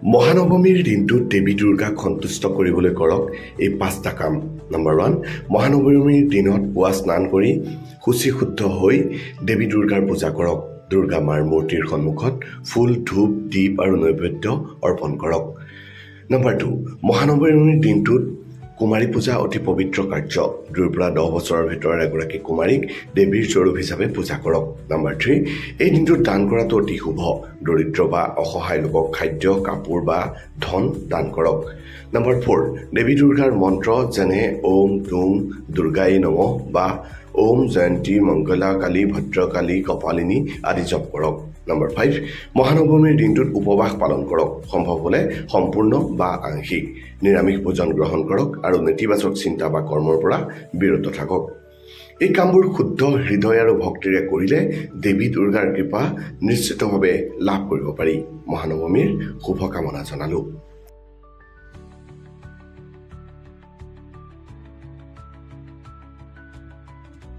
মহানৱমীৰ দিনটোত দেৱী দুৰ্গাক সন্তুষ্ট কৰিবলৈ কৰক এই 5টা কাম। নম্বৰ 1, মহানৱমীৰ দিনত পুৱা স্নান কৰি শুচি শুদ্ধ হৈ দেৱী দুৰ্গাৰ পূজা কৰক। দুৰ্গা মাৰ মূৰ্তিৰ সন্মুখত ফুল, ধূপ, দীপ আৰু নৈবেদ্য অৰ্পণ কৰক। নম্বৰ 2, মহানৱমীৰ দিনটোত কুমাৰী পূজা অতি পবিত্ৰ কাৰ্য। 2 পৰা 10 বছৰৰ ভিতৰৰ এগৰাকী কুমাৰীক দেৱীৰ স্বৰূপ হিচাপে পূজা কৰক। নম্বৰ 3, এই দিনটোত দান কৰাটো অতি শুভ। দৰিদ্ৰ বা অসহায় লোকক খাদ্য, কাপোৰ বা ধন দান কৰক। নম্বৰ 4, দেৱী দুৰ্গাৰ মন্ত্ৰ যেনে ওম দুম দুৰ্গাই নমঃ বা ওম জয়ন্তী মংগলা কালী ভদ্ৰকালী কপালিনী আদি জপ কৰক। নম্বৰ 5, মহানৱমীৰ দিনটোত উপবাস পালন কৰক। সম্ভৱ হ'লে সম্পূৰ্ণ বা আংশিক নিৰামিষ ভোজন গ্ৰহণ কৰক আৰু নেতিবাচক চিন্তা বা কৰ্মৰ পৰা বিৰত থাকক। এই কামবোৰ শুদ্ধ হৃদয় আৰু ভক্তিৰে কৰিলে দেৱী দুৰ্গাৰ কৃপা নিশ্চিতভাৱে লাভ কৰিব পাৰি। মহানৱমীৰ শুভকামনা জনালোঁ।